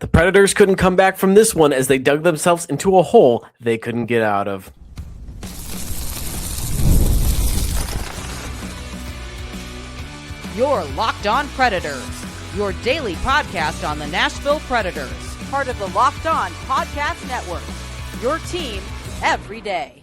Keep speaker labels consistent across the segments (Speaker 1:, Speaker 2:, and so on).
Speaker 1: The Predators couldn't come back from this one as they dug themselves into a hole they couldn't get out of.
Speaker 2: You're Locked On Predators, your daily podcast on the Nashville Predators, part of the Locked On Podcast Network, your team every day.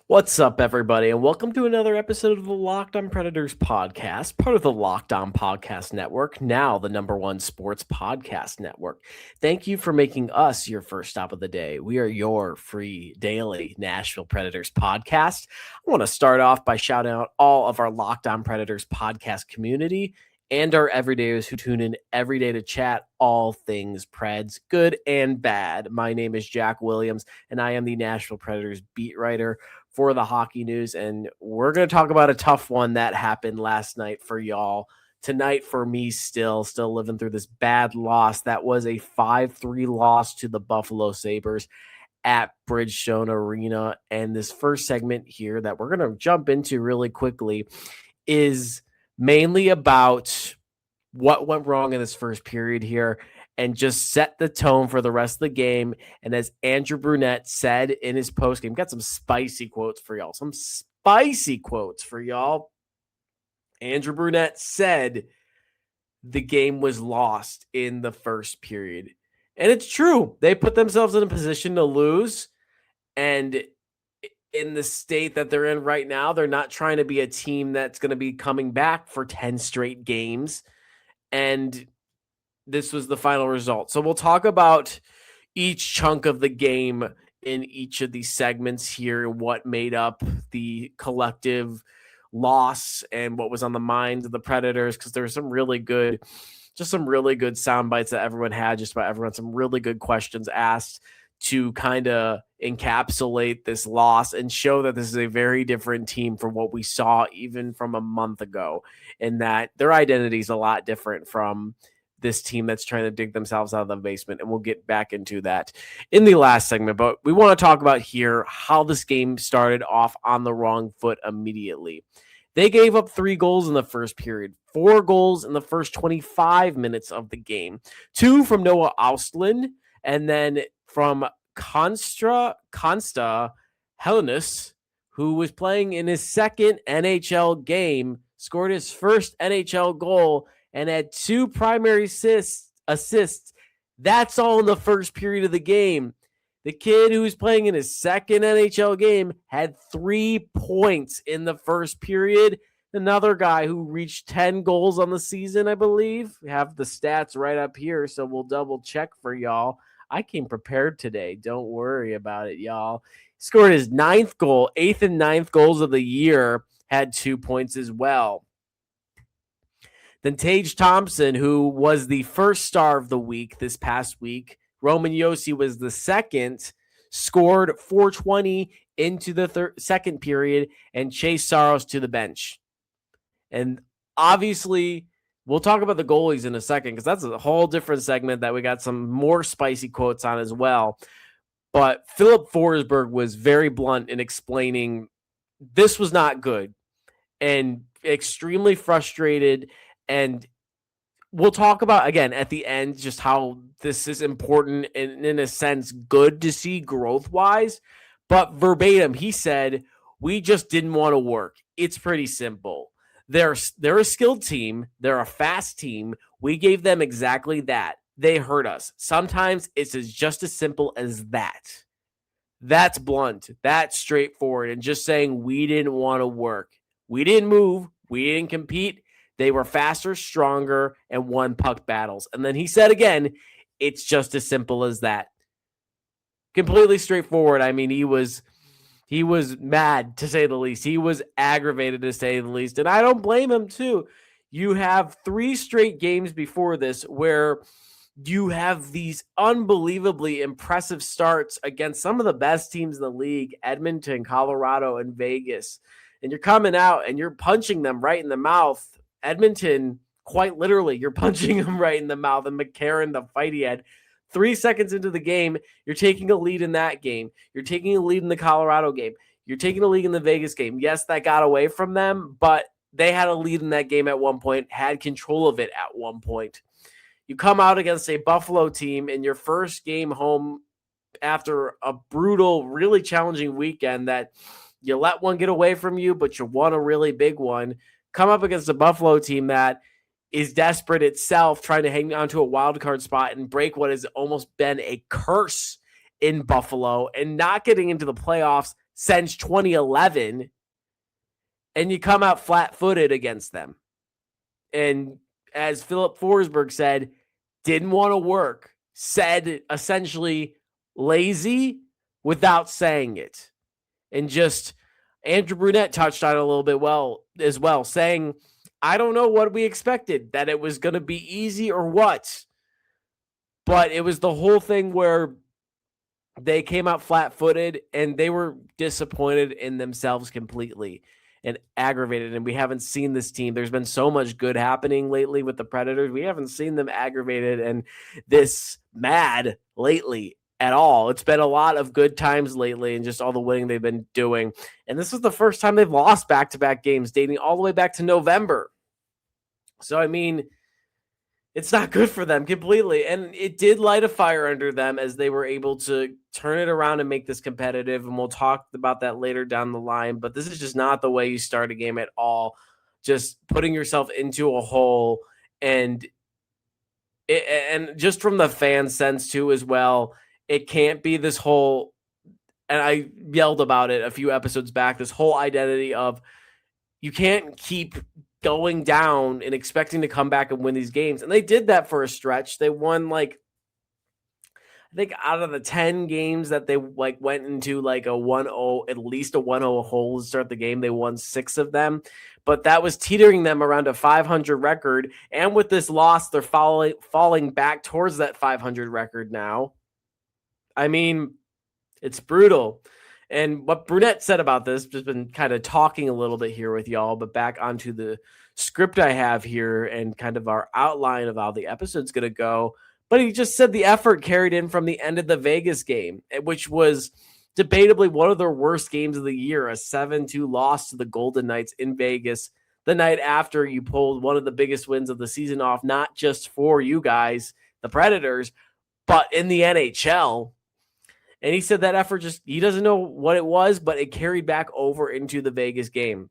Speaker 1: What's up, everybody, and welcome to another episode of the Locked On Predators podcast, part of the Locked On Podcast Network, now the #1 sports podcast network. Thank you for making us your first stop of the day. We are your free daily Nashville Predators podcast. I want to start off by shouting out all of our Locked On Predators podcast community and our everydayers who tune in every day to chat all things Preds, good and bad. My name is Jack Williams, and I am the Nashville Predators beat writer for the Hockey News, and we're going to talk about a tough one that happened last night for y'all. Tonight for me, still living through this bad loss. That was a 5-3 loss to the Buffalo Sabres at Bridgestone Arena. And this first segment here that we're going to jump into really quickly is mainly about what went wrong in this first period here and just set the tone for the rest of the game. And as Andrew Brunette said in his postgame, got some spicy quotes for y'all. Andrew Brunette said the game was lost in the first period. And it's true. They put themselves in a position to lose. And in the state that they're in right now, they're not trying to be a team that's going to be coming back for 10 straight games. And this was the final result. So we'll talk about each chunk of the game in each of these segments here, what made up the collective loss and what was on the minds of the Predators, because there were some really good sound bites that everyone had, just about everyone, some really good questions asked to kind of encapsulate this loss and show that this is a very different team from what we saw even from a month ago, and that their identity is a lot different from this team that's trying to dig themselves out of the basement. And we'll get back into that in the last segment. But we want to talk about here how this game started off on the wrong foot immediately. They gave up 3 goals in the first period, 4 goals in the first 25 minutes of the game, 2 from Noah Austlund, and then from Consta Helenius, who was playing in his second NHL game, scored his first NHL goal, and had 2 primary assists. That's all in the first period of the game. The kid who was playing in his second NHL game had 3 points in the first period. Another guy who reached 10 goals on the season, I believe. We have the stats right up here, so we'll double check for y'all. I came prepared today. Don't worry about it, y'all. He scored his 9th goal, 8th and 9th goals of the year, had 2 points as well. Then Tage Thompson, who was the first star of the week this past week, Roman Josi was the second, scored 420 into the second period, and Chase Saros to the bench. And obviously, we'll talk about the goalies in a second because that's a whole different segment that we got some more spicy quotes on as well. But Filip Forsberg was very blunt in explaining this was not good and extremely frustrated. And we'll talk about, again, at the end, just how this is important and, in a sense, good to see growth-wise. But verbatim, he said, we just didn't want to work. It's pretty simple. They're a skilled team. They're a fast team. We gave them exactly that. They hurt us. Sometimes it's just as simple as that. That's blunt. That's straightforward. And just saying we didn't want to work. We didn't move. We didn't compete. They were faster, stronger, and won puck battles. And then he said again, it's just as simple as that. Completely straightforward. I mean, he was mad, to say the least. He was aggravated, to say the least. And I don't blame him, too. You have 3 straight games before this where you have these unbelievably impressive starts against some of the best teams in the league, Edmonton, Colorado, and Vegas. And you're coming out and you're punching them right in the mouth. Edmonton, quite literally, you're punching him right in the mouth. And McCarron, the fight he had, 3 seconds into the game, you're taking a lead in that game. You're taking a lead in the Colorado game. You're taking a lead in the Vegas game. Yes, that got away from them, but they had a lead in that game at one point, had control of it at one point. You come out against a Buffalo team in your first game home after a brutal, really challenging weekend that you let one get away from you, but you won a really big one. Come up against a Buffalo team that is desperate itself, trying to hang on to a wild card spot and break what has almost been a curse in Buffalo and not getting into the playoffs since 2011. And you come out flat-footed against them. And as Filip Forsberg said, didn't want to work, said essentially lazy without saying it. And just Andrew Brunette touched on it a little bit as well, saying, I don't know what we expected, that it was going to be easy or what. But it was the whole thing where they came out flat-footed and they were disappointed in themselves completely and aggravated. And we haven't seen this team. There's been so much good happening lately with the Predators. We haven't seen them aggravated and this mad lately at all. It's been a lot of good times lately and just all the winning they've been doing. And this is the first time they've lost back-to-back games dating all the way back to November. So, I mean, it's not good for them completely. And it did light a fire under them as they were able to turn it around and make this competitive. And we'll talk about that later down the line. But this is just not the way you start a game at all. Just putting yourself into a hole. And just from the fan sense too as well, it can't be this whole, and I yelled about it a few episodes back, this whole identity of you can't keep going down and expecting to come back and win these games. And they did that for a stretch. They won I think out of the 10 games that they went into a 1-0, at least a 1-0 hole to start the game, they won 6 of them. But that was teetering them around a 500 record. And with this loss, they're falling back towards that 500 record now. I mean, it's brutal. And what Brunette said about this, just been kind of talking a little bit here with y'all, but back onto the script I have here and kind of our outline of how the episode's going to go. But he just said the effort carried in from the end of the Vegas game, which was debatably one of their worst games of the year, a 7-2 loss to the Golden Knights in Vegas the night after you pulled one of the biggest wins of the season off, not just for you guys, the Predators, but in the NHL. And he said that effort he doesn't know what it was, but it carried back over into the Vegas game.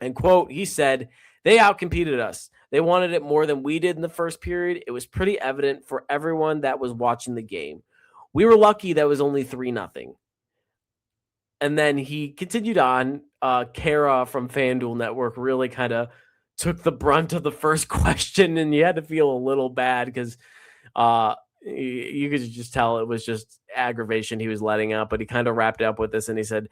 Speaker 1: And quote, he said, they outcompeted us. They wanted it more than we did in the first period. It was pretty evident for everyone that was watching the game. We were lucky that was only 3-0. And then he continued on. Kara from FanDuel Network really kind of took the brunt of the first question, and you had to feel a little bad because you could just tell it was just aggravation he was letting out, but he kind of wrapped it up with this. And he said,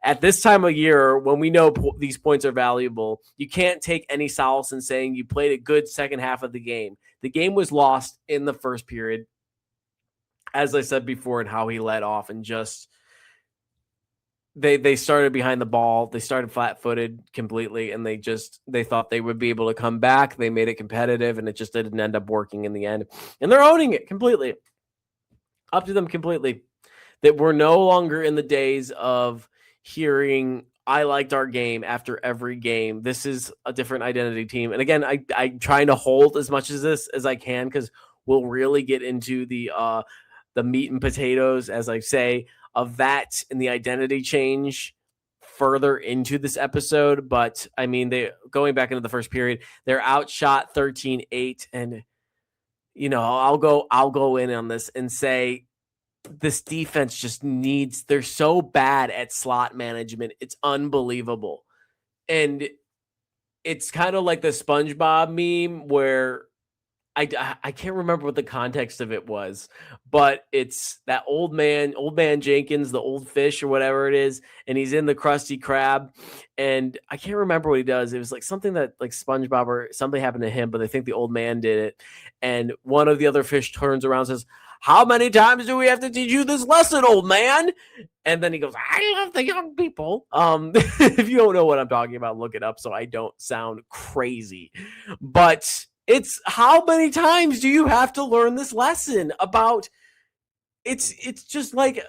Speaker 1: at this time of year, when we know these points are valuable, you can't take any solace in saying you played a good second half of the game. The game was lost in the first period, as I said before, and how he led off and just they started behind the ball. They started flat-footed completely, and they thought they would be able to come back. They made it competitive, and it just didn't end up working in the end. And they're owning it completely. Up to them completely. That we're no longer in the days of hearing, I liked our game after every game. This is a different identity team. And again, I'm trying to hold as much of this as I can because we'll really get into the meat and potatoes, as I say, of that and the identity change further into this episode. But I mean, they going back into the first period, they're outshot 13-8. And, I'll go in on this and say this defense just they're so bad at slot management. It's unbelievable. And it's kind of like the SpongeBob meme where I can't remember what the context of it was, but it's that old man Jenkins, the old fish or whatever it is, and he's in the Krusty Krab, and I can't remember what he does. It was like something that like SpongeBob or something happened to him, but I think the old man did it, and one of the other fish turns around and says, "How many times do we have to teach you this lesson, old man?" And then he goes, "I love the young people." If you don't know what I'm talking about, look it up so I don't sound crazy, but it's how many times do you have to learn this lesson about it's just like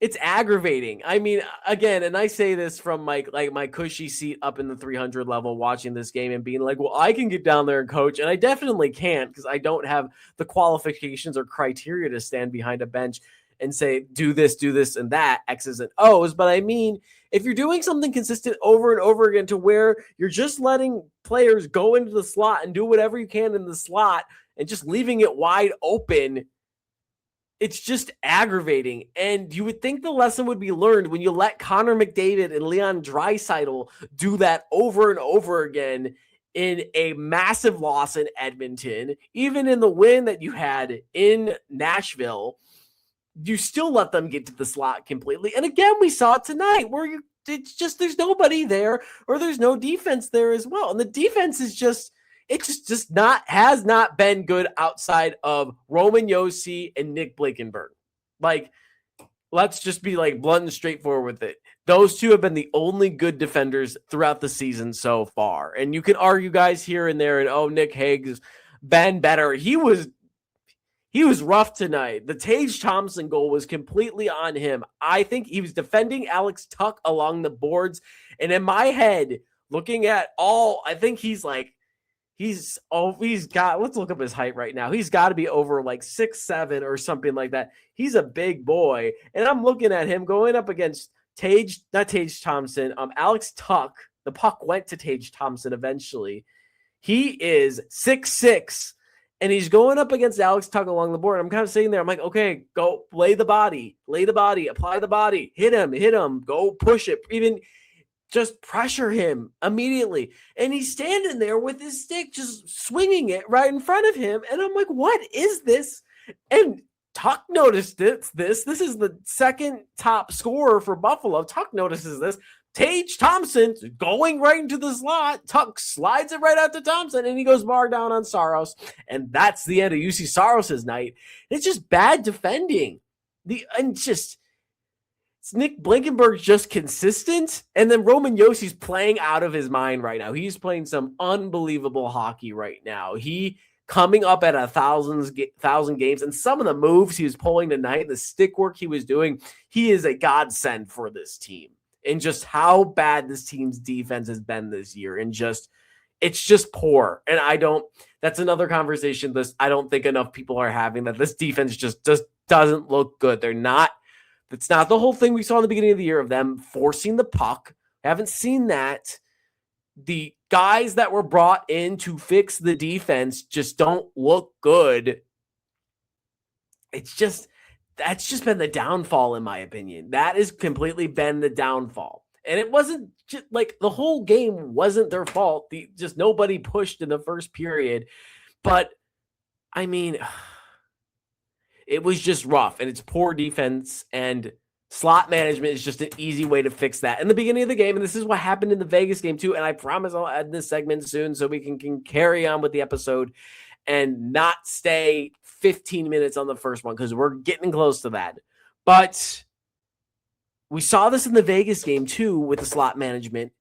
Speaker 1: It's aggravating. I mean, again, and I say this from my cushy seat up in the 300 level watching this game and being like, well, I can get down there and coach. And I definitely can't because I don't have the qualifications or criteria to stand behind a bench and say, do this, and that, X's and O's. But I mean, if you're doing something consistent over and over again to where you're just letting players go into the slot and do whatever you can in the slot and just leaving it wide open, it's just aggravating. And you would think the lesson would be learned when you let Connor McDavid and Leon Draisaitl do that over and over again in a massive loss in Edmonton. Even in the win that you had in Nashville, you still let them get to the slot completely. And again, we saw it tonight where it's just there's nobody there or there's no defense there as well. And the defense is just has not been good outside of Roman Josi and Nick Blankenburg. Like, let's just be like blunt and straightforward with it. Those two have been the only good defenders throughout the season so far. And you can argue guys here and there, and Nick Hague's been better. He was rough tonight. The Tage Thompson goal was completely on him. I think he was defending Alex Tuch along the boards. And in my head, looking at I think he's got, let's look up his height right now. He's got to be over like 6'7" or something like that. He's a big boy. And I'm looking at him going up against Alex Tuch. The puck went to Tage Thompson eventually. He is 6'6", and he's going up against Alex Tuch along the board. I'm kind of sitting there. I'm like, okay, go lay the body, apply the body, hit him, go push it. Even just pressure him immediately. And he's standing there with his stick, just swinging it right in front of him. And I'm like, what is this? And Tuch noticed this. This is the second top scorer for Buffalo. Tuch notices this. Tage Thompson going right into the slot. Tuch slides it right out to Thompson, and he goes bar down on Saros. And that's the end of UC Saros' night. It's just bad defending. Nick Blankenburg's just consistent, and then Roman Josi's playing out of his mind right now. He's playing some unbelievable hockey right now. He coming up at 1,000 games, and some of the moves he was pulling tonight, the stick work he was doing, he is a godsend for this team. And just how bad this team's defense has been this year, and it's just poor. And that's another conversation I don't think enough people are having, that this defense just doesn't look good. It's not the whole thing we saw in the beginning of the year of them forcing the puck. Haven't seen that. The guys that were brought in to fix the defense just don't look good. That's just been the downfall, in my opinion. That has completely been the downfall. And it wasn't just like the whole game wasn't their fault. Just nobody pushed in the first period. But I mean, it was just rough, and it's poor defense, and slot management is just an easy way to fix that. In the beginning of the game, and this is what happened in the Vegas game too, and I promise I'll add this segment soon so we can carry on with the episode and not stay 15 minutes on the first one because we're getting close to that. But we saw this in the Vegas game too with the slot management,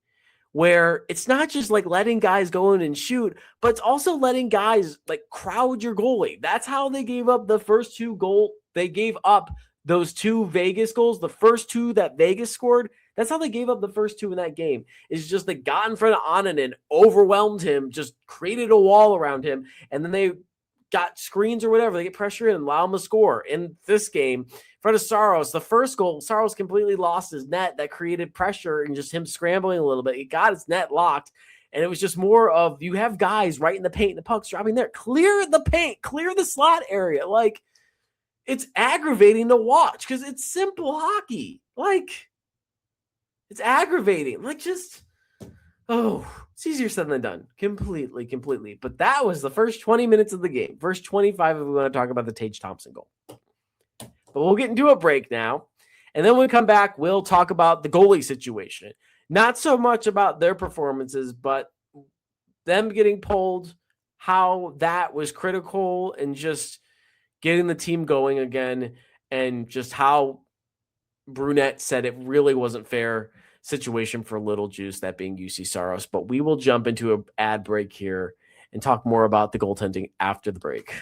Speaker 1: where it's not just like letting guys go in and shoot, but it's also letting guys like crowd your goalie. That's how they gave up the first two goals. They gave up those two Vegas goals, the first two that Vegas scored. That's how they gave up the first two in that game. It's just they got in front of Annunen, overwhelmed him, just created a wall around him, and then they got screens or whatever. They get pressure in and allow him to score. In this game, in front of Saros, the first goal, Saros completely lost his net. That created pressure and just him scrambling a little bit. He got his net locked, and it was just more of you have guys right in the paint, the puck's dropping there. Clear the paint, clear the slot area. Like, it's aggravating to watch because it's simple hockey. Like, it's aggravating. Like, just, it's easier said than done. Completely. But that was the first 20 minutes of the game. First 25 if we want to talk about the Tage Thompson goal. But we'll get into a break now. And then when we come back, we'll talk about the goalie situation. Not so much about their performances, but them getting pulled, how that was critical, and just getting the team going again, and just how Brunette said it really wasn't fair situation for Little Juice, that being UC Saros. But we will jump into an ad break here and talk more about the goaltending after the break.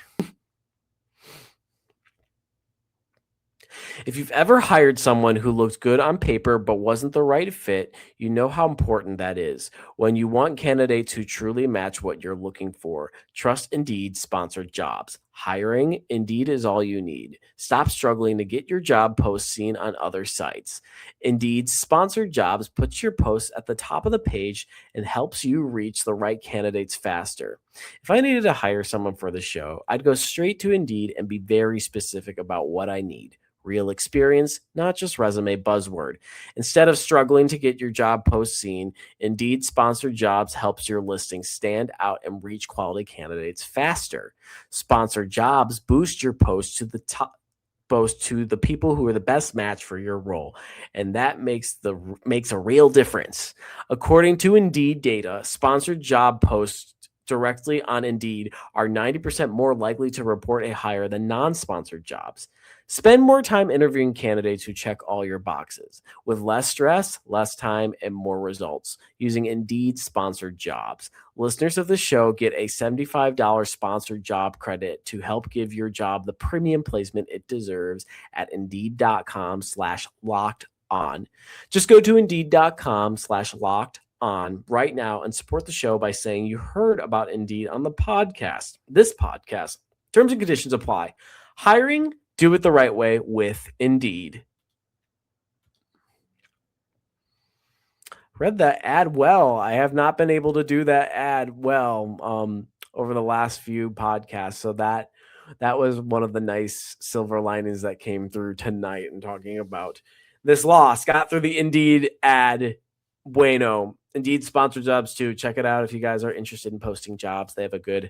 Speaker 1: If you've ever hired someone who looked good on paper but wasn't the right fit, you know how important that is. When you want candidates who truly match what you're looking for, trust Indeed sponsored jobs. Hiring, Indeed is all you need. Stop struggling to get your job posts seen on other sites. Indeed sponsored jobs puts your posts at the top of the page and helps you reach the right candidates faster. If I needed to hire someone for the show, I'd go straight to Indeed and be very specific about what I need. Real experience, not just resume buzzword. Instead of struggling to get your job post seen, Indeed sponsored jobs helps your listing stand out and reach quality candidates faster. Sponsored jobs boost your post to the top to the people who are the best match for your role, and that makes a real difference. According to Indeed data, sponsored job posts directly on Indeed are 90% more likely to report a hire than non-sponsored jobs. Spend more time interviewing candidates who check all your boxes with less stress, less time, and more results using Indeed sponsored jobs. Listeners of the show get a $75 sponsored job credit to help give your job the premium placement it deserves at Indeed.com/locked on. Just go to Indeed.com/locked on right now and support the show by saying you heard about Indeed on the podcast. This podcast. Terms and conditions apply. Hiring, do it the right way with Indeed. Read that ad well. I have not been able to do that ad well over the last few podcasts. So that was one of the nice silver linings that came through tonight and talking about this loss. Got through the Indeed ad. Bueno. Indeed sponsored jobs too. Check it out if you guys are interested in posting jobs. They have a good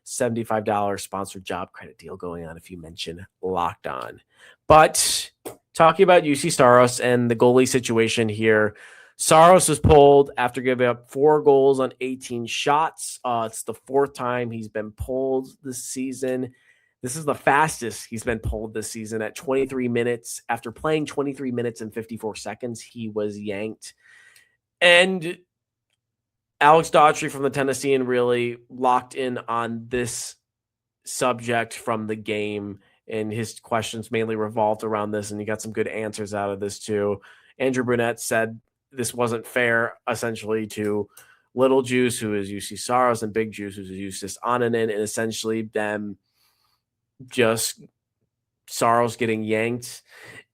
Speaker 1: $75 sponsored job credit deal going on if you mention Locked On. But talking about UC Saros and the goalie situation here, Saros was pulled after giving up 4 goals on 18 shots. It's the 4th time he's been pulled this season. This is the fastest he's been pulled this season at 23 minutes. After playing 23 minutes and 54 seconds, he was yanked. And Alex Daughtry from the Tennessean really locked in on this subject from the game, and his questions mainly revolved around this, and he got some good answers out of this too. Andrew Brunette said this wasn't fair, essentially, to Little Juice, who is UC Saros, and Big Juice, who's UC Ananen, and essentially them just Saros getting yanked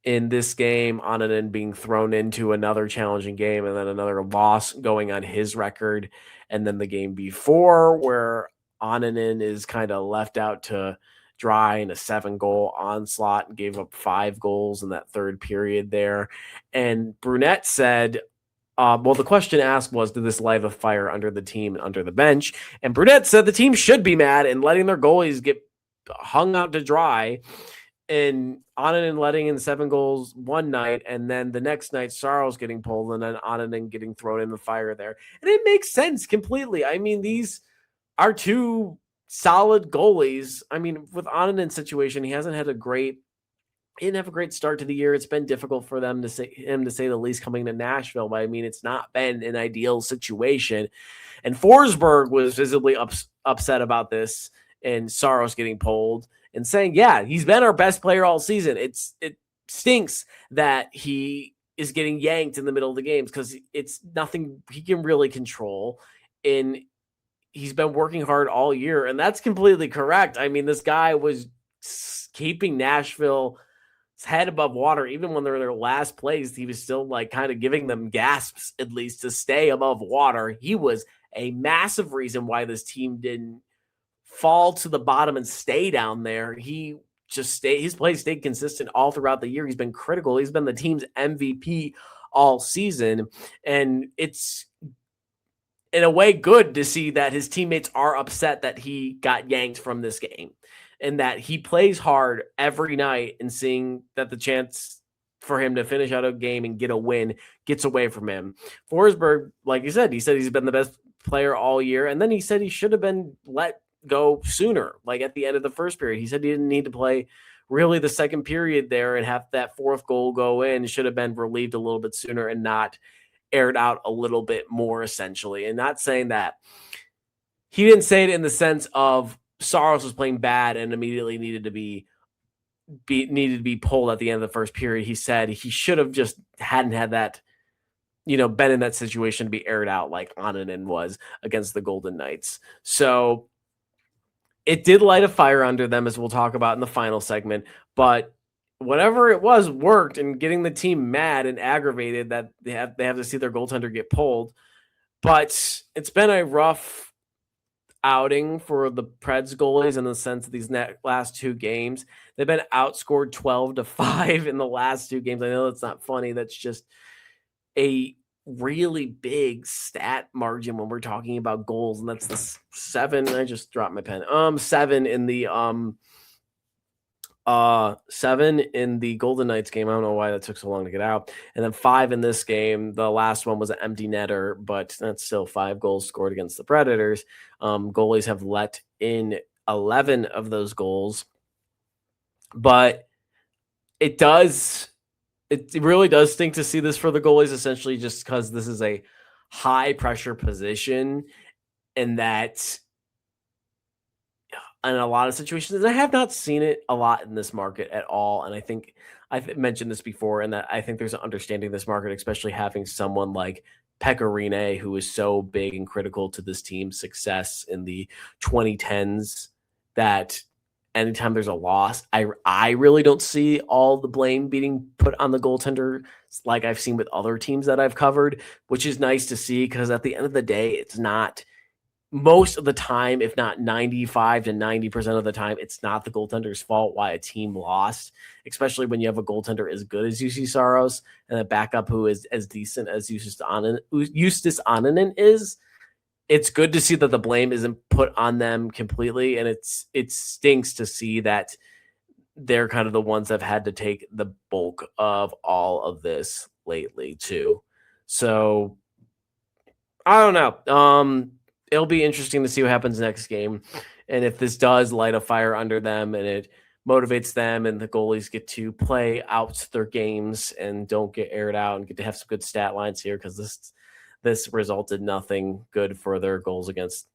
Speaker 1: in this game, Ananen being thrown into another challenging game, and then another loss going on his record. And then the game before where Ananen is kind of left out to dry in a 7-goal onslaught and gave up 5 goals in that third period there. And Brunette said, well, the question asked was, did this light a fire under the team and under the bench? And Brunette said the team should be mad and letting their goalies get hung out to dry, and Ananen letting in 7 goals one night, and then the next night Saros getting pulled, and then Ananen getting thrown in the fire there. And it makes sense completely. I mean, these are 2 solid goalies. I mean, with Ananen's situation, he didn't have a great start to the year. It's been difficult for him to say the least coming to Nashville, but I mean, it's not been an ideal situation. And Forsberg was visibly upset about this and Saros getting pulled, and saying, yeah, he's been our best player all season. It stinks that he is getting yanked in the middle of the games because it's nothing he can really control. And he's been working hard all year, and that's completely correct. I mean, this guy was keeping Nashville's head above water. Even when they're in their last place, he was still like kind of giving them gasps, at least, to stay above water. He was a massive reason why this team didn't fall to the bottom and stay down there. He just his play stayed consistent all throughout the year. He's been critical. He's been the team's MVP all season. And it's in a way good to see that his teammates are upset that he got yanked from this game and that he plays hard every night, and seeing that the chance for him to finish out a game and get a win gets away from him. Forsberg, like you said, he said he's been the best player all year. And then he said he should have been let go sooner, like at the end of the first period. He said he didn't need to play really the second period there and have that 4th goal go in. Should have been relieved a little bit sooner and not aired out a little bit more, essentially. And not saying that he didn't say it in the sense of Saros was playing bad and immediately needed to be needed to be pulled at the end of the first period. He said he should have just hadn't had that, been in that situation to be aired out like Onanen was against the Golden Knights. So it did light a fire under them, as we'll talk about in the final segment, but whatever it was worked, and getting the team mad and aggravated that they have to see their goaltender get pulled. But it's been a rough outing for the Preds goalies in the sense of these last two games. They've been outscored 12-5 in the last two games. I know that's not funny. That's just a really big stat margin when we're talking about goals, and that's the 7. I just dropped my pen. 7 in the 7 in the Golden Knights game. I don't know why that took so long to get out. And then 5 in this game. The last one was an empty netter, but that's still 5 goals scored against the Predators. Goalies have let in 11 of those goals, but it really does stink to see this for the goalies, essentially just because this is a high pressure position, and that in a lot of situations, I have not seen it a lot in this market at all. And I think I've mentioned this before, and that I think there's an understanding of this market, especially having someone like Pecorine, who is so big and critical to this team's success in the 2010s, that anytime there's a loss, I really don't see all the blame being put on the goaltender like I've seen with other teams that I've covered, which is nice to see, because at the end of the day, it's not most of the time, if not 95 to 90% of the time, it's not the goaltender's fault why a team lost, especially when you have a goaltender as good as UC Saros and a backup who is as decent as Justus Onanen is. It's good to see that the blame isn't put on them completely, and it stinks to see that they're kind of the ones that have had to take the bulk of all of this lately too. So I don't know. It'll be interesting to see what happens next game, and if this does light a fire under them and it motivates them, and the goalies get to play out their games and don't get aired out and get to have some good stat lines here, because this resulted nothing good for their goals against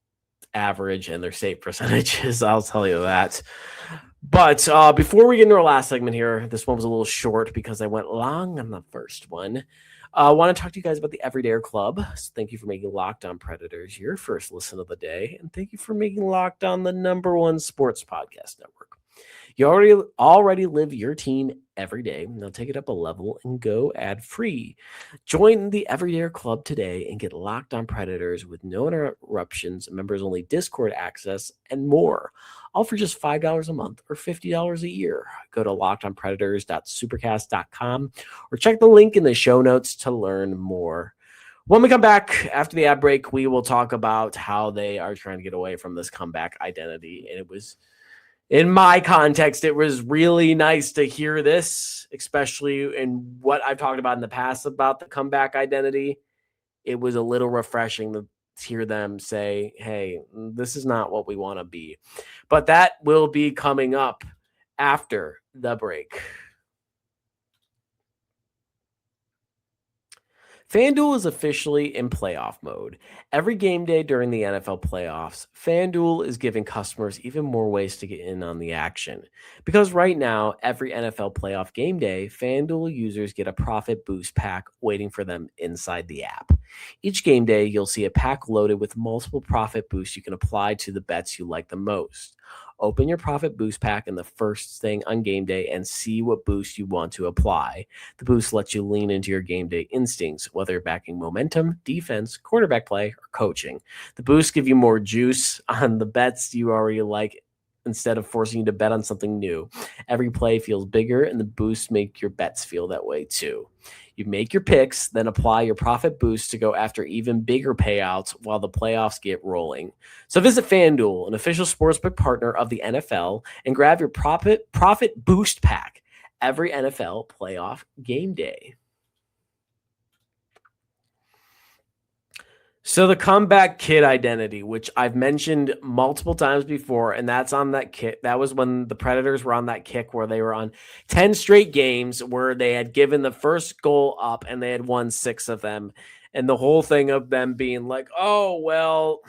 Speaker 1: average and their save percentages. I'll tell you that. But before we get into our last segment here, this one was a little short because I went long on the first one. I want to talk to you guys about the Everydayer Club. So thank you for making Locked On Predators your first listen of the day, and thank you for making Locked On the #1 sports podcast network. You already live your team every day. Now take it up a level and go ad-free. Join the Everydayer Club today and get Locked On Predators with no interruptions, members-only Discord access, and more. All for just $5 a month or $50 a year. Go to lockedonpredators.supercast.com or check the link in the show notes to learn more. When we come back after the ad break, we will talk about how they are trying to get away from this comeback identity. And it was, in my context, it was really nice to hear this, especially in what I've talked about in the past about the comeback identity. It was a little refreshing to hear them say, hey, this is not what we want to be. But that will be coming up after the break. FanDuel is officially in playoff mode. Every game day during the NFL playoffs, FanDuel is giving customers even more ways to get in on the action. Because right now, every NFL playoff game day, FanDuel users get a profit boost pack waiting for them inside the app. Each game day, you'll see a pack loaded with multiple profit boosts you can apply to the bets you like the most. Open your profit boost pack in the first thing on game day and see what boost you want to apply. The boost lets you lean into your game day instincts, whether backing momentum, defense, quarterback play, or coaching. The boosts give you more juice on the bets you already like instead of forcing you to bet on something new. Every play feels bigger, and the boosts make your bets feel that way too. You make your picks, then apply your profit boost to go after even bigger payouts while the playoffs get rolling. So visit FanDuel, an official sportsbook partner of the NFL, and grab your profit boost pack every NFL playoff game day. So the comeback kid identity, which I've mentioned multiple times before, and that's on that kick. That was when the Predators were on that kick where they were on 10 straight games where they had given the first goal up and they had won 6 of them. And the whole thing of them being like, oh, well,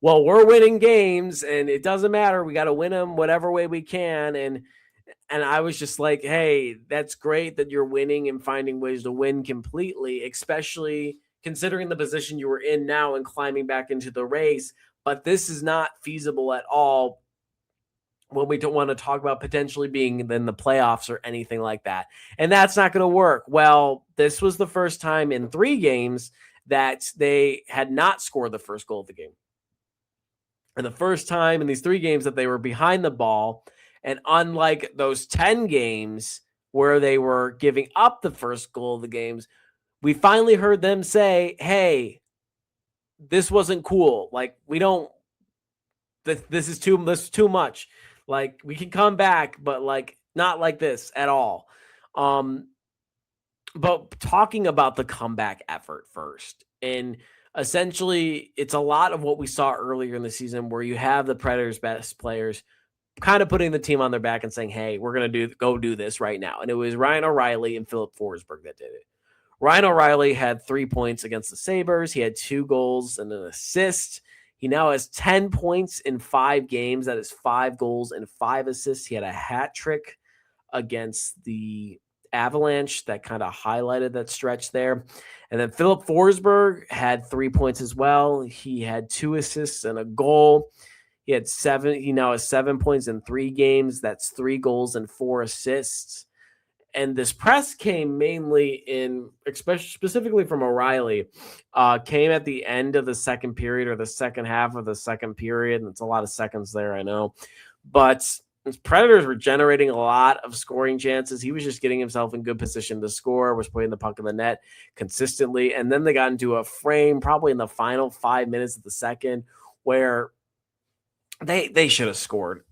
Speaker 1: well, we're winning games and it doesn't matter. We got to win them whatever way we can. And I was just like, hey, that's great that you're winning and finding ways to win completely, especially considering the position you were in now and climbing back into the race. But this is not feasible at all when we don't want to talk about potentially being in the playoffs or anything like that. And that's not going to work. Well, this was the first time in 3 games that they had not scored the first goal of the game. And the first time in these 3 games that they were behind the ball. And unlike those 10 games where they were giving up the first goal of the games, we finally heard them say, hey, this wasn't cool. Like, we don't, this is too much. Like, we can come back, but like not like this at all. But talking about the comeback effort first, and essentially it's a lot of what we saw earlier in the season where you have the Predators' best players kind of putting the team on their back and saying, hey, we're going to go do this right now. And it was Ryan O'Reilly and Filip Forsberg that did it. Ryan O'Reilly had 3 points against the Sabres. He had 2 goals and an assist. He now has 10 points in 5 games. That is 5 goals and 5 assists. He had a hat trick against the Avalanche that kind of highlighted that stretch there. And then Filip Forsberg had 3 points as well. He had 2 assists and a goal. He had 7. He now has 7 points in 3 games. That's 3 goals and 4 assists. And this press came mainly specifically from O'Reilly, came at the end of the second period or the second half of the second period. And it's a lot of seconds there, I know. But Predators were generating a lot of scoring chances. He was just getting himself in good position to score, was putting the puck in the net consistently. And then they got into a frame probably in the final 5 minutes of the second where they should have scored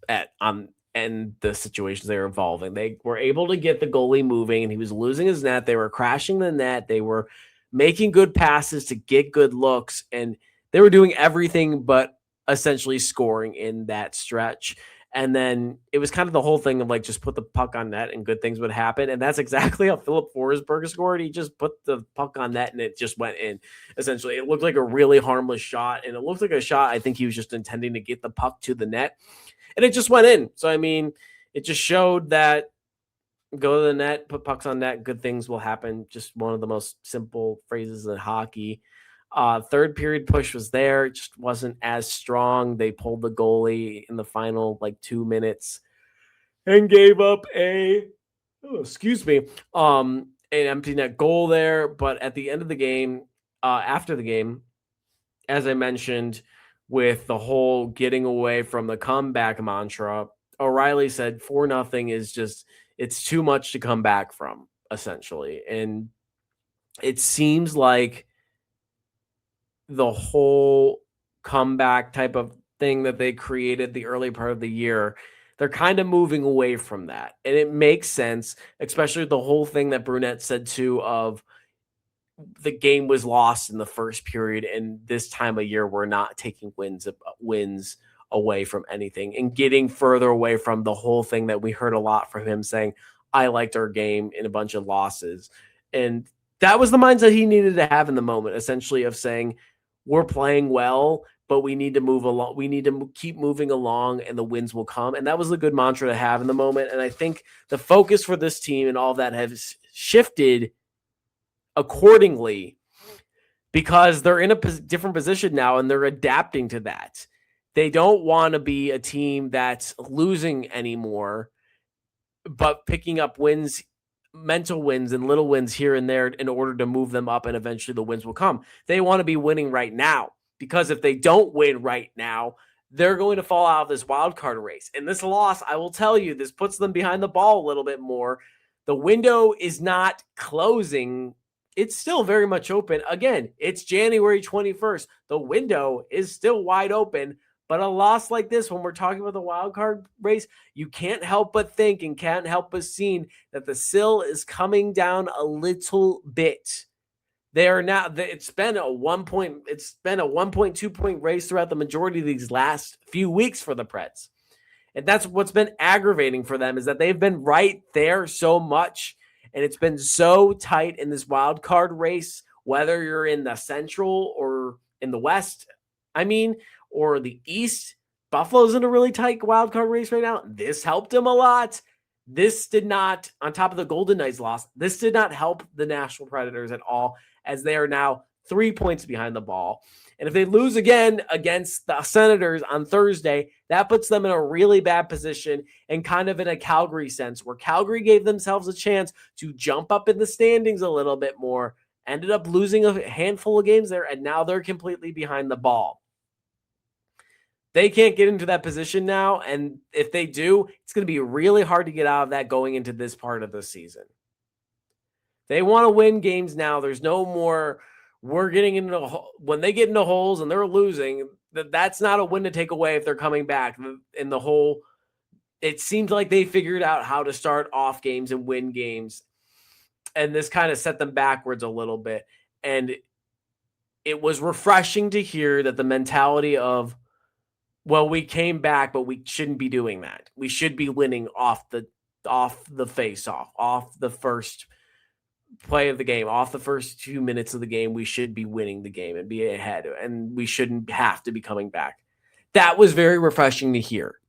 Speaker 1: and the situations they were involving. They were able to get the goalie moving and he was losing his net. They were crashing the net. They were making good passes to get good looks, and they were doing everything but essentially scoring in that stretch. And then it was kind of the whole thing of like, just put the puck on net and good things would happen. And that's exactly how Filip Forsberg scored. He just put the puck on net and it just went in. Essentially, it looked like a really harmless shot, and it looked like a shot I think he was just intending to get the puck to the net. And it just went in. So, I mean, it just showed that go to the net, put pucks on net, good things will happen. Just one of the most simple phrases in hockey. Third period push was there. It just wasn't as strong. They pulled the goalie in the final 2 minutes and gave up an empty net goal there. But at the end of the game, after the game, as I mentioned, with the whole getting away from the comeback mantra, O'Reilly said 4-0 is just, it's too much to come back from, essentially. And it seems like the whole comeback type of thing that they created the early part of the year, they're kind of moving away from that. And it makes sense, especially the whole thing that Brunette said too of the game was lost in the first period, and this time of year we're not taking wins away from anything and getting further away from the whole thing that we heard a lot from him saying, I liked our game in a bunch of losses. And that was the mindset he needed to have in the moment, essentially, of saying we're playing well, but we need to move along. We need to keep moving along and the wins will come. And that was a good mantra to have in the moment. And I think the focus for this team and all that has shifted accordingly because they're in a different position now and they're adapting to that. They don't want to be a team that's losing anymore, but picking up wins, mental wins and little wins here and there in order to move them up, and eventually the wins will come. They want to be winning right now, because if they don't win right now, they're going to fall out of this wild card race. And this loss, I will tell you, this puts them behind the ball a little bit more. The window is not closing. It's still very much open. Again, it's January 21st. The window is still wide open. But a loss like this, when we're talking about the wild card race, you can't help but think and can't help but see that the sill is coming down a little bit. They are now. It's been a 1.2 point race throughout the majority of these last few weeks for the Preds, and that's what's been aggravating for them, is that they've been right there so much, and it's been so tight in this wild card race, whether you're in the Central or in the West. I mean, or the East. Buffalo's in a really tight wild card race right now. This helped them a lot. This did not, on top of the Golden Knights loss, this did not help the Nashville Predators at all, as they are now 3 points behind the ball. And if they lose again against the Senators on Thursday, that puts them in a really bad position and kind of in a Calgary sense, where Calgary gave themselves a chance to jump up in the standings a little bit more, ended up losing a handful of games there, and now they're completely behind the ball. They can't get into that position now, and if they do, it's going to be really hard to get out of that going into this part of the season. They want to win games now. There's no more we're getting into when they get into holes and they're losing. That's not a win to take away if they're coming back in the hole. It seems like they figured out how to start off games and win games, and this kind of set them backwards a little bit. And it was refreshing to hear that the mentality of, well, we came back, but we shouldn't be doing that. We should be winning off the face-off, off the first play of the game, off the first 2 minutes of the game. We should be winning the game and be ahead, and we shouldn't have to be coming back. That was very refreshing to hear,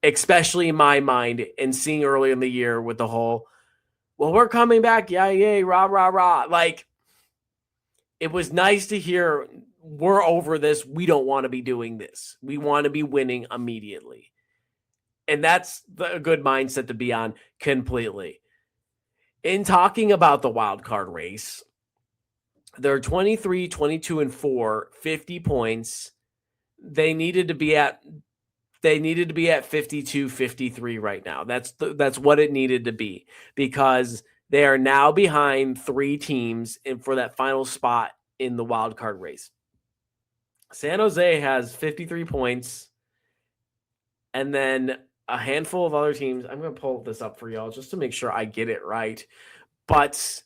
Speaker 1: especially in my mind, and seeing earlier in the year with the whole, well, we're coming back, yay, rah, rah, rah. Like, it was nice to hear, we're over this. We don't want to be doing this. We want to be winning immediately. And that's a good mindset to be on completely. In talking about the wild card race, they're 23, 22, and 4, 50 points. They needed to be at 52, 53 right now. That's what it needed to be, because they are now behind 3 teams for that final spot in the wild card race. San Jose has 53 points, and then a handful of other teams. I'm going to pull this up for y'all just to make sure I get it right. But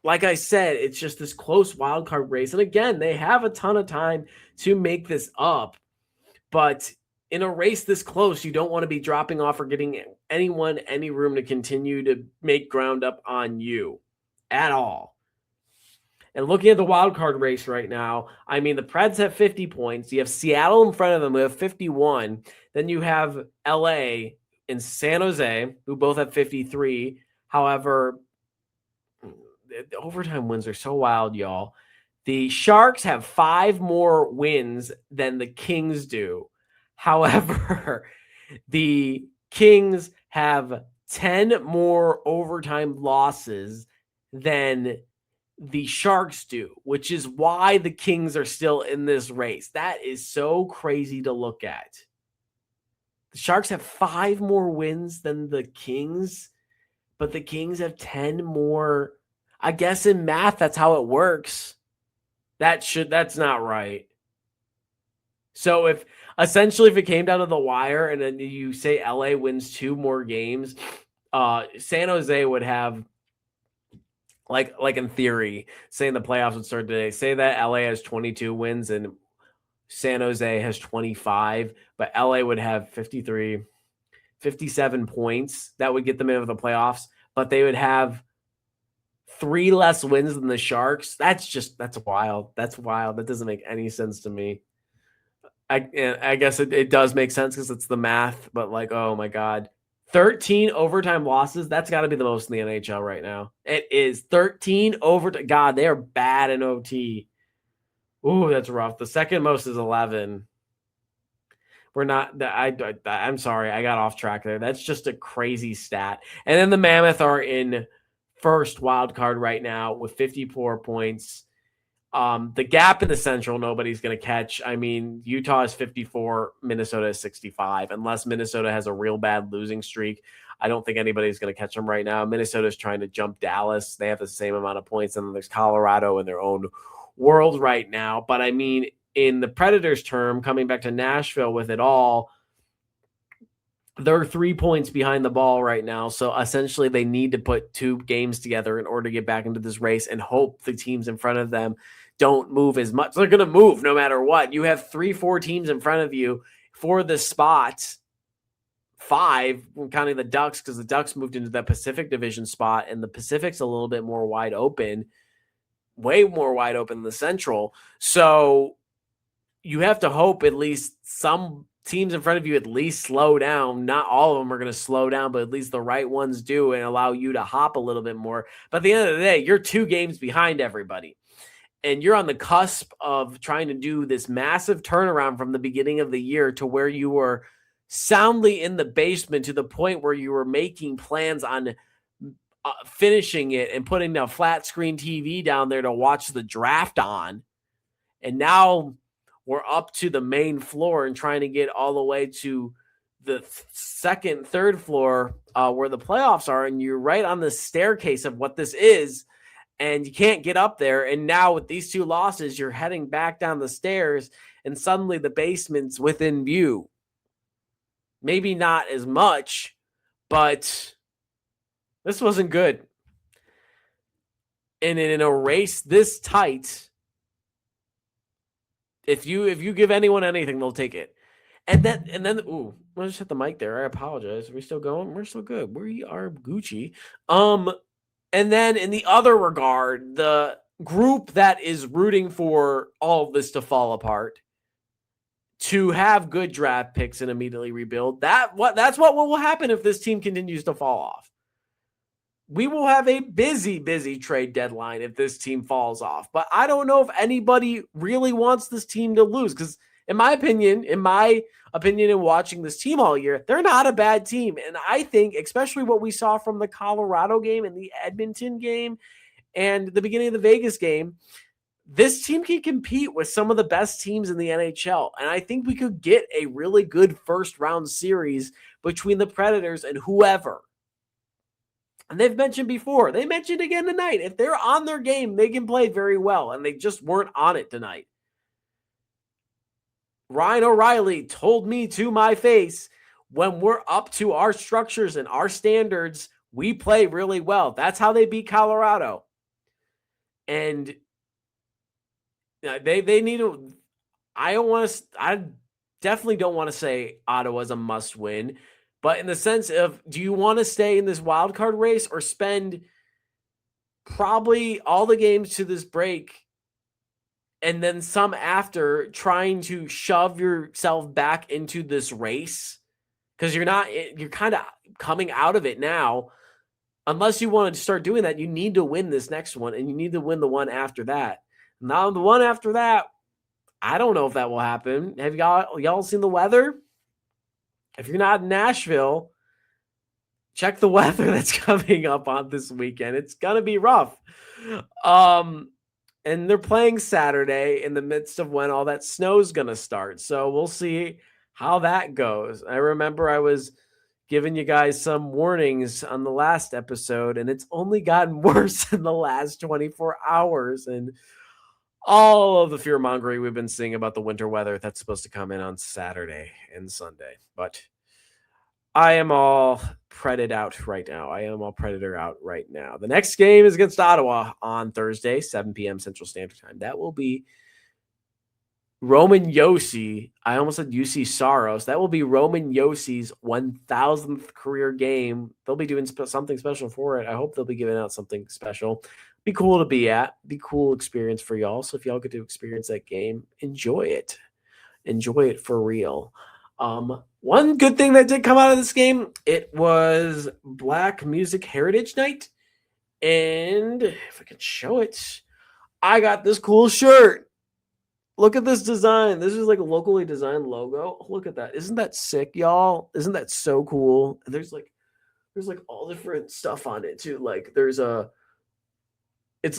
Speaker 1: like I said, it's just this close wild card race. And again, they have a ton of time to make this up. But in a race this close, you don't want to be dropping off or getting anyone any room to continue to make ground up on you at all. And looking at the wild card race right now, I mean, the Preds have 50 points. You have Seattle in front of them who have 51. Then you have LA and San Jose, who both have 53. However, the overtime wins are so wild, y'all. The Sharks have 5 more wins than the Kings do. However, the Kings have 10 more overtime losses than the Sharks do, which is why the Kings are still in this race. That is so crazy to look at. The Sharks have 5 more wins than the Kings, but the Kings have 10 more. I guess in math, that's how it works. That's not right. So if it came down to the wire and then you say LA wins 2 more games, San Jose would have, like in theory, saying the playoffs would start today, say that LA has 22 wins and San Jose has 25, but LA would have 57 points. That would get them into the playoffs, but they would have 3 less wins than the Sharks. That's wild. That's wild. That doesn't make any sense to me. I guess it does make sense because it's the math, but like, oh my God. 13 overtime losses. That's got to be the most in the NHL right now. It is 13 overtime. God, they are bad in OT. Ooh, that's rough. The second most is 11. We're not. I'm sorry, I got off track there. That's just a crazy stat. And then the Mammoth are in first wild card right now with 54 points. The gap in the Central, nobody's going to catch. I mean, Utah is 54, Minnesota is 65. Unless Minnesota has a real bad losing streak, I don't think anybody's going to catch them right now. Minnesota is trying to jump Dallas. They have the same amount of points, and then there's Colorado in their own world right now. But I mean, in the Predators term, coming back to Nashville with it all, they're 3 points behind the ball right now. So essentially they need to put 2 games together in order to get back into this race and hope the teams in front of them don't move as much. They're going to move no matter what. You have 3-4 teams in front of you for the spot. 5, counting the Ducks, because the Ducks moved into that Pacific Division spot, and the Pacific's a little bit more wide open, way more wide open than the Central. So you have to hope at least some teams in front of you at least slow down. Not all of them are going to slow down, but at least the right ones do and allow you to hop a little bit more. But at the end of the day, you're 2 games behind everybody. And you're on the cusp of trying to do this massive turnaround from the beginning of the year to where you were soundly in the basement to the point where you were making plans on finishing it and putting a flat screen TV down there to watch the draft on. And now we're up to the main floor and trying to get all the way to the second, third floor where the playoffs are. And you're right on the staircase of what this is. And you can't get up there. And now with these 2 losses, you're heading back down the stairs and suddenly the basement's within view. Maybe not as much, but this wasn't good. And in a race this tight, if you give anyone anything, they'll take it. And then ooh, I just hit the mic there. I apologize. Are we still going? We're still good. We are Gucci. And then in the other regard, the group that is rooting for all of this to fall apart, to have good draft picks and immediately rebuild, that's what will happen if this team continues to fall off. We will have a busy trade deadline if this team falls off. But I don't know if anybody really wants this team to lose because in my opinion, in watching this team all year, they're not a bad team. And I think, especially what we saw from the Colorado game and the Edmonton game and the beginning of the Vegas game, this team can compete with some of the best teams in the NHL. And I think we could get a really good first round series between the Predators and whoever. And they've mentioned before, they mentioned again tonight, if they're on their game, they can play very well. And they just weren't on it tonight. Ryan O'Reilly told me to my face, when we're up to our structures and our standards, we play really well. That's how they beat Colorado. And they need to, I definitely don't want to say Ottawa's a must win, but in the sense of, do you want to stay in this wild card race or spend probably all the games to this break and then some after trying to shove yourself back into this race? Because you're kind of coming out of it now. Unless you want to start doing that, you need to win this next one, and you need to win the one after that. Now, the one after that, I don't know if that will happen. Have y'all seen the weather? If you're not in Nashville, check the weather that's coming up on this weekend. It's going to be rough. And they're playing Saturday in the midst of when all that snow's going to start. So we'll see how that goes. I remember I was giving you guys some warnings on the last episode, and it's only gotten worse in the last 24 hours. And all of the fear-mongering we've been seeing about the winter weather that's supposed to come in on Saturday and Sunday. But I am all Predator out right now. The next game is against Ottawa on Thursday, 7 p.m. Central Standard Time. That will be Roman Josi. I almost said UC Saros. That will be Roman Josi's 1,000th career game. They'll be doing something special for it. I hope they'll be giving out something special. Be cool to be at. Be cool experience for y'all. So if y'all get to experience that game, enjoy it. Enjoy it for real. One good thing that did come out of this game, it was Black Music Heritage Night. And if I could show it, I got this cool shirt. Look at this design. This is like a locally designed logo. Look at that. Isn't that sick, y'all? Isn't that so cool? And there's all different stuff on it too. Like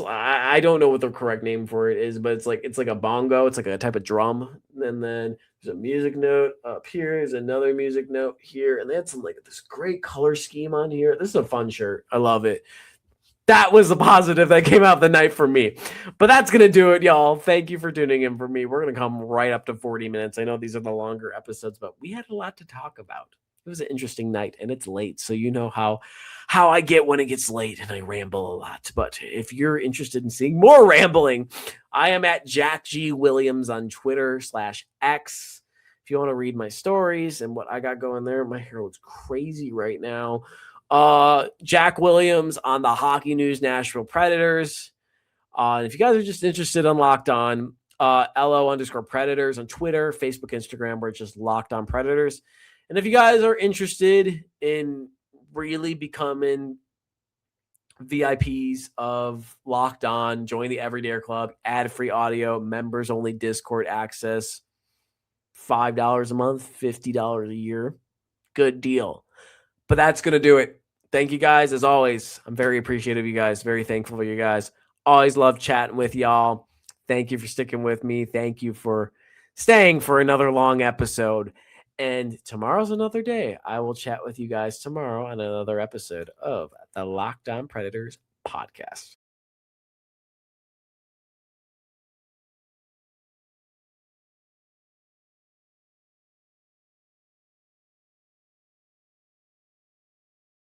Speaker 1: I don't know what the correct name for it is, but it's like a bongo. It's like a type of drum. And then there's a music note up here. There's another music note here. And they had some this great color scheme on here. This is a fun shirt. I love it. That was the positive that came out the night for me. But that's going to do it, y'all. Thank you for tuning in for me. We're going to come right up to 40 minutes. I know these are the longer episodes, but we had a lot to talk about. It was an interesting night, and it's late. So you know how I get when it gets late, and I ramble a lot. But if you're interested in seeing more rambling, I am at Jack G. Williams on Twitter /X. If you want to read my stories and what I got going there, my hair looks crazy right now. Jack Williams on the Hockey News Nashville Predators. If you guys are just interested on Locked On, LO_Predators on Twitter, Facebook, Instagram. We're just Locked On Predators. And if you guys are interested in really becoming VIPs of Locked On, join the Everyday Club, ad-free audio, members-only Discord access, $5 a month, $50 a year. Good deal. But that's going to do it. Thank you guys. As always, I'm very appreciative of you guys. Very thankful for you guys. Always love chatting with y'all. Thank you for sticking with me. Thank you for staying for another long episode. And tomorrow's another day. I will chat with you guys tomorrow on another episode of the Locked On Predators podcast.